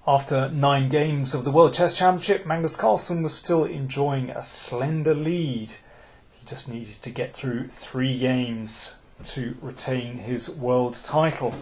After 9 games of the World Chess Championship, Magnus Carlsen was still enjoying a slender lead. He just needed to get through 3 games to retain his world title.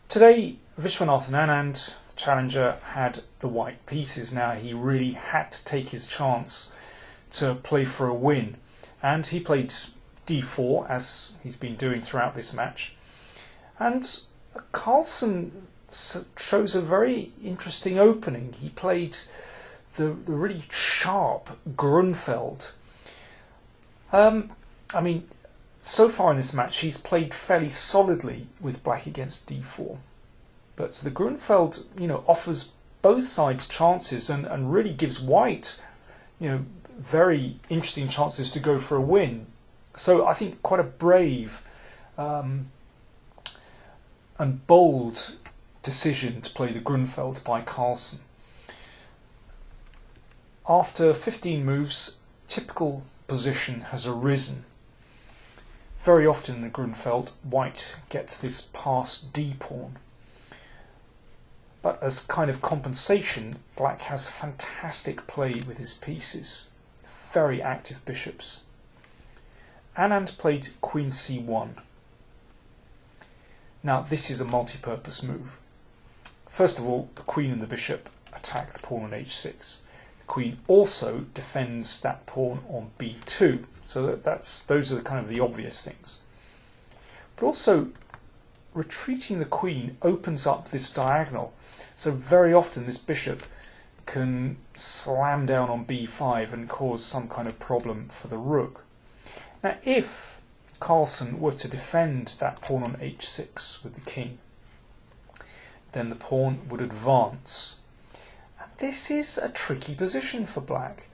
Today, Viswanathan Anand, the challenger, had the white pieces. Now he really had to take his chance to play for a win, and he played d4 as he's been doing throughout this match. And Carlsen chose a very interesting opening. He played the really sharp Grunfeld. I mean, so far in this match he's played fairly solidly with black against d4, but the Grunfeld, offers both sides chances and really gives white, very interesting chances to go for a win. So I think quite a brave and bold decision to play the Grunfeld by Carlsen. After 15 moves, typical position has arisen. Very often in the Grunfeld, white gets this passed d-pawn. But as kind of compensation, black has fantastic play with his pieces. Very active bishops. Anand played queen c1. Now this is a multi-purpose move. First of all, the queen and the bishop attack the pawn on h6. The queen also defends that pawn on b2. So those are kind of the obvious things. But also, retreating the queen opens up this diagonal. So very often this bishop can slam down on b5 and cause some kind of problem for the rook. Now if Carlsen were to defend that pawn on h6 with the king, then the pawn would advance. And this is a tricky position for black.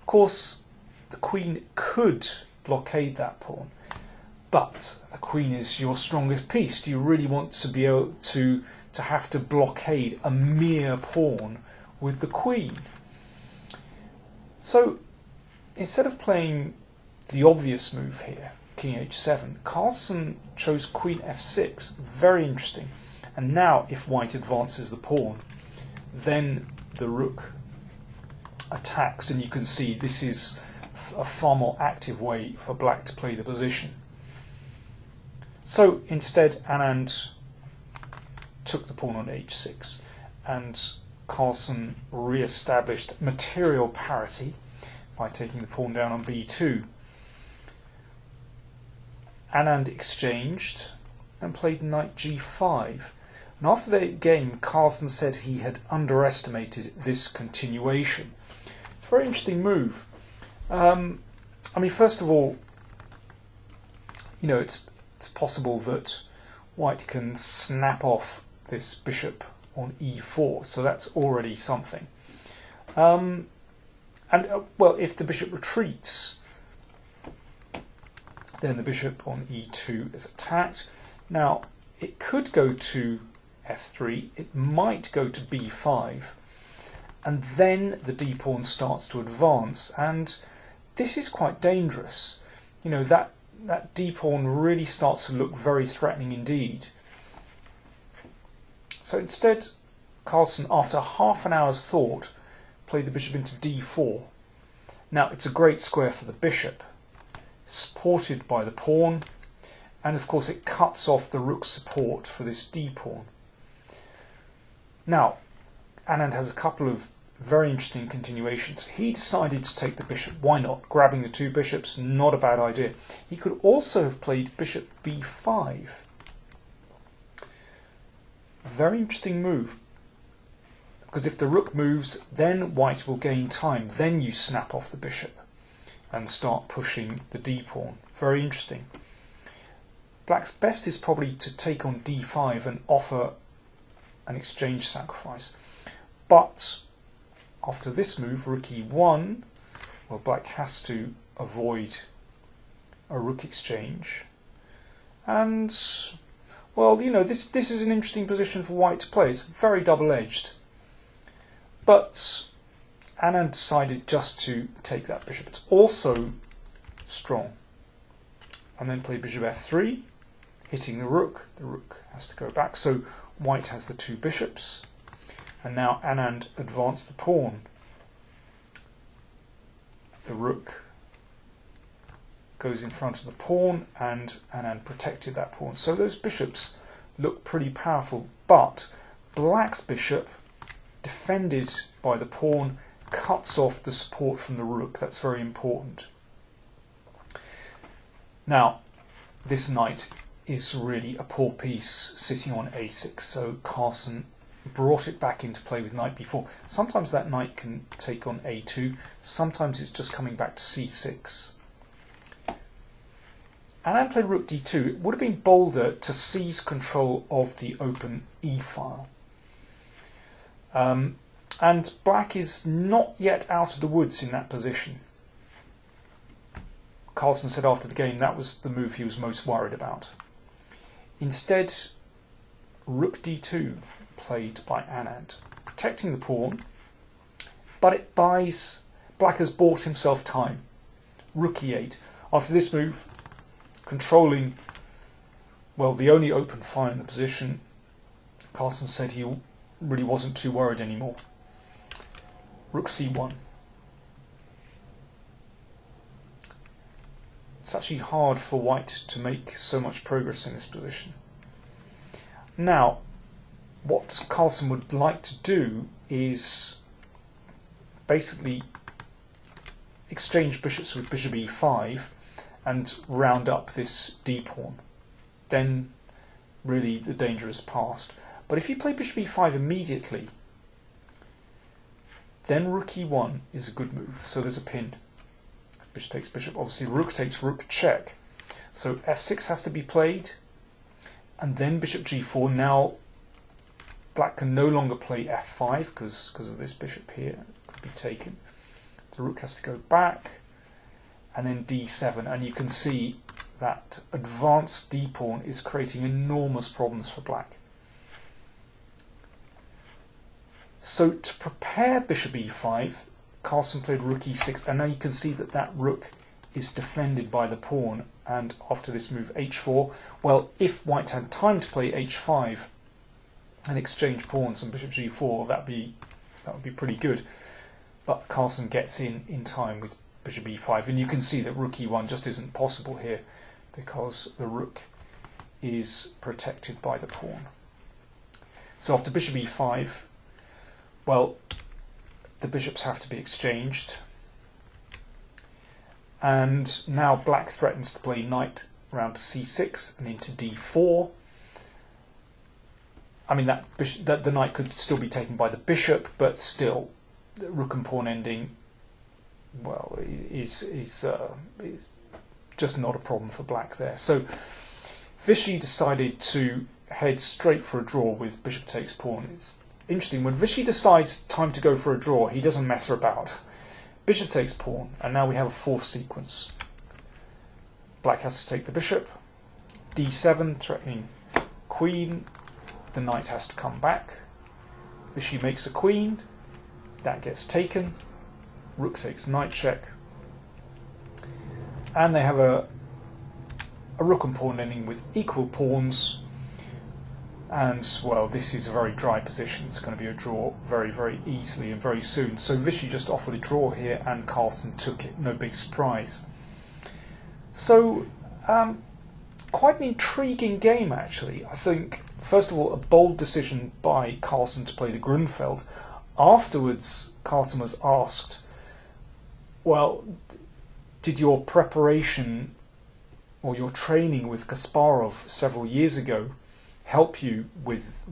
Of course, the queen could blockade that pawn, but the queen is your strongest piece. Do you really want to be able to have to blockade a mere pawn with the queen? So instead of playing the obvious move here, king h7, Carlsen chose queen f6. Very interesting. And now if white advances the pawn, then the rook attacks, and you can see this is a far more active way for black to play the position. So instead Anand took the pawn on h6, and Carlsen re-established material parity by taking the pawn down on b2. Anand exchanged and played knight g5. And after the game, Carlsen said he had underestimated this continuation. It's a very interesting move. First of all, it's possible that white can snap off this bishop on e4, so that's already something. If the bishop retreats, then the bishop on e2 is attacked. Now, it could go to f3, it might go to b5, and then the d-pawn starts to advance, and this is quite dangerous. That d-pawn really starts to look very threatening indeed. So instead, Carlsen, after half an hour's thought, played the bishop into d4. Now, it's a great square for the bishop, supported by the pawn, and of course it cuts off the rook's support for this d-pawn. Now, Anand has a couple of very interesting continuations. He decided to take the bishop. Why not? Grabbing the 2 bishops, not a bad idea. He could also have played bishop b5. A very interesting move, because if the rook moves, then white will gain time. Then you snap off the bishop and start pushing the d-pawn. Very interesting. Black's best is probably to take on d5 and offer an exchange sacrifice. But after this move, rook e1, well, black has to avoid a rook exchange. And, this is an interesting position for white to play. It's very double-edged. But Anand decided just to take that bishop. It's also strong. And then play bishop f3, hitting the rook. The rook has to go back. So white has the 2 bishops, and now Anand advanced the pawn. The rook goes in front of the pawn, and Anand protected that pawn. So those bishops look pretty powerful, but black's bishop, defended by the pawn, cuts off the support from the rook. That's very important. Now, this knight is really a poor piece sitting on a6, so Carlsen brought it back into play with knight b4. Sometimes that knight can take on a2, sometimes it's just coming back to c6. Anand played rook d2. It would have been bolder to seize control of the open e file. And black is not yet out of the woods in that position. Carlsen said after the game that was the move he was most worried about. Instead, rook d2 played by Anand, protecting the pawn, but it buys, black has bought himself time. Rook e8. After this move, controlling, well, the only open file in the position, Carlsen said he really wasn't too worried anymore. Rook c1. It's actually hard for white to make so much progress in this position. Now, what Carlsen would like to do is basically exchange bishops with bishop e5 and round up this d-pawn. Then really the danger is past. But if you play bishop e5 immediately, then rook e1 is a good move. So there's a pin. Bishop takes bishop. Obviously rook takes rook check. So f6 has to be played, and then bishop g4. Now black can no longer play f5 because of this bishop here. It could be taken. The rook has to go back, and then d7. And you can see that advanced d-pawn is creating enormous problems for black. So to prepare bishop e5, Carlsen played rook e6, and now you can see that that rook is defended by the pawn. And after this move h4, well, if white had time to play h5 and exchange pawns on bishop g4, that would be pretty good. But Carlsen gets in time with bishop e5, and you can see that rook e1 just isn't possible here because the rook is protected by the pawn. So after bishop e5, well, the bishops have to be exchanged, and now black threatens to play knight round to c6 and into d4. I mean, that the knight could still be taken by the bishop, but still, the rook and pawn ending, well, is just not a problem for black there. So Vishy decided to head straight for a draw with bishop takes pawn. It's interesting, when Vishy decides time to go for a draw, he doesn't mess about. Bishop takes pawn, and now we have a fourth sequence. Black has to take the bishop, d7 threatening queen, the knight has to come back, Vishy makes a queen, that gets taken, rook takes knight check, and they have a rook and pawn ending with equal pawns. And, well, this is a very dry position. It's going to be a draw very, very easily and very soon. So Vishy just offered a draw here, and Carlsen took it. No big surprise. So, quite an intriguing game, actually. I think, first of all, a bold decision by Carlsen to play the Grunfeld. Afterwards, Carlsen was asked, well, did your preparation or your training with Kasparov several years ago help you with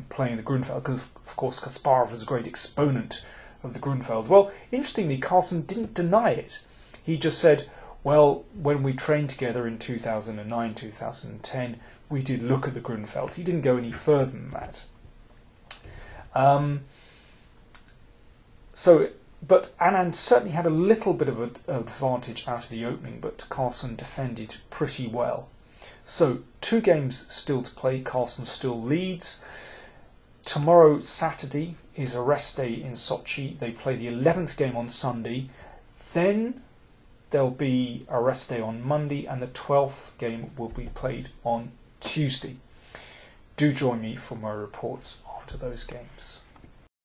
playing the Grunfeld? Because of course Kasparov is a great exponent of the Grunfeld. Well, interestingly, Carlsen didn't deny it. He just said, well, when we trained together in 2009, 2010, we did look at the Grunfeld. He didn't go any further than that. But Anand certainly had a little bit of an advantage out of the opening, but Carlsen defended pretty well. So 2 games still to play. Carlsen still leads. Tomorrow, Saturday, is a rest day in Sochi. They play the 11th game on Sunday. Then there'll be a rest day on Monday, and the 12th game will be played on Tuesday. do join me for my reports after those games.